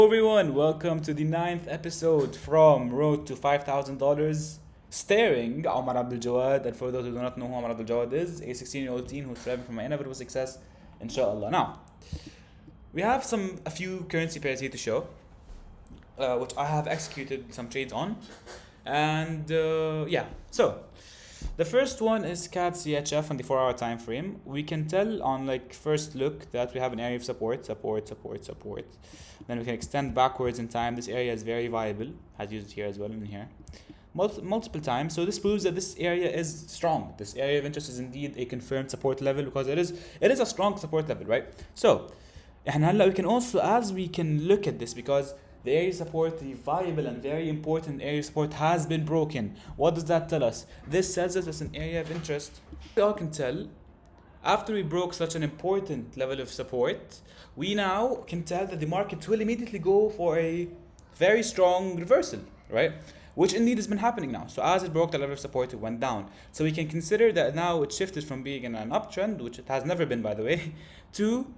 Hello everyone, welcome to the ninth episode from Road to $5,000, starring Omar Abdul Jawad. And for those who do not know who Omar Abdul Jawad is, a 16-year-old teen who's striving for my inevitable success, inshallah. Now, we have a few currency pairs here to show, which I have executed some trades on. And so the first one is CAD CHF on the 4-hour time frame. We can tell on first look that we have an area of support. Then we can extend backwards in time. This area is very viable. Had used it here as well in here. Multiple times. So this proves that this area is strong. This area of interest is indeed a confirmed support level because it is a strong support level, right? So, and we can also, as we can look at this, because the area support, the viable and very important area support has been broken. What does that tell us? This tells us it's an area of interest. We all can tell, after we broke such an important level of support, we now can tell that the market will immediately go for a very strong reversal, right? Which indeed has been happening now. So as it broke the level of support, it went down. So we can consider that now it shifted from being in an uptrend, which it has never been, by the way, to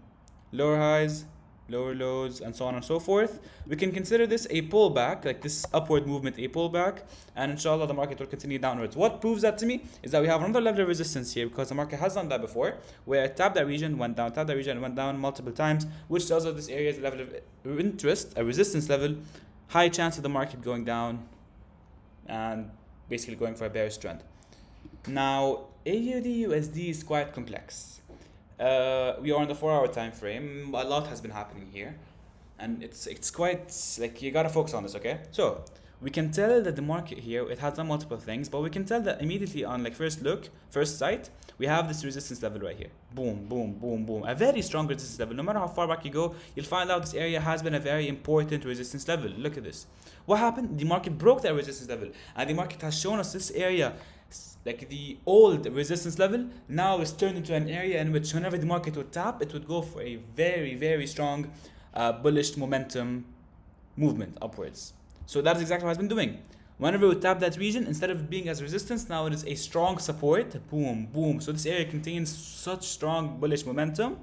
lower highs, lower lows, and so on and so forth. We can consider this a pullback, like this upward movement a pullback, and inshallah the market will continue downwards. What proves that to me is that we have another level of resistance here, because the market has done that before, where it tapped that region, went down, tapped that region, went down multiple times, which tells us this area is a level of interest, a resistance level, high chance of the market going down and basically going for a bearish trend. Now, AUD USD is quite complex. We are on the 4-hour time frame. A lot has been happening here, and it's quite you gotta focus on this, okay? So we can tell that the market here, it has done multiple things, but we can tell that immediately on first sight, we have this resistance level right here. Boom, boom, boom, boom. A very strong resistance level. No matter how far back you go, you'll find out this area has been a very important resistance level. Look at this. What happened? The market broke that resistance level, and the market has shown us this area, like the old resistance level, now is turned into an area in which whenever the market would tap, it would go for a very, very strong bullish momentum movement upwards. So that's exactly what it's been doing. Whenever we tap that region, instead of being as resistance, now it is a strong support. Boom, boom. So this area contains such strong bullish momentum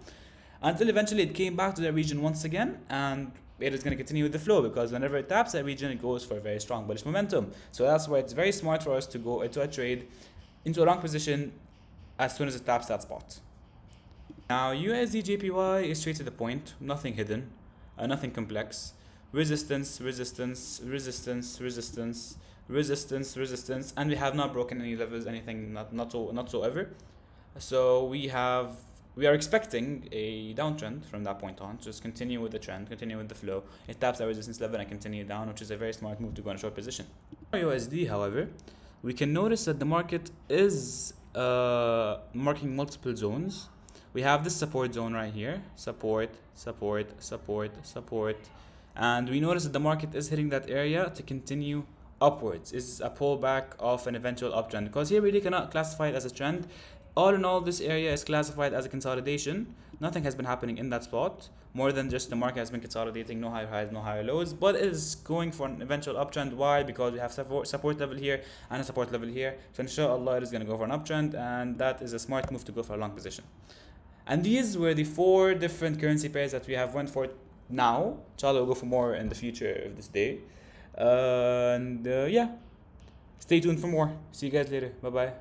until eventually it came back to that region once again, and it is going to continue with the flow, because whenever it taps that region, it goes for a very strong bullish momentum. So that's why it's very smart for us to go into a trade, into a long position, as soon as it taps that spot. Now, USD JPY is straight to the point, nothing hidden, nothing complex. Resistance, resistance, resistance, resistance, resistance, resistance, and we have not broken any levels, anything, not so ever. So we are expecting a downtrend from that point on. Just continue with the trend, continue with the flow. It taps that resistance level and continue down, which is a very smart move to go in a short position. For USD, however, we can notice that the market is marking multiple zones. We have this support zone right here, support, support, support, support, and we notice that the market is hitting that area to continue upwards. Is a pullback of an eventual uptrend, because here we really cannot classify it as a trend. All in all, this area is classified as a consolidation. Nothing has been happening in that spot, more than just the market has been consolidating, no higher highs, no higher lows, but it is going for an eventual uptrend. Why? Because we have support level here and a support level here. So inshallah it is going to go for an uptrend, and that is a smart move to go for a long position. And these were the 4 different currency pairs that we have went for now. Inshallah we'll go for more in the future of this day. Yeah, stay tuned for more. See you guys later. Bye bye.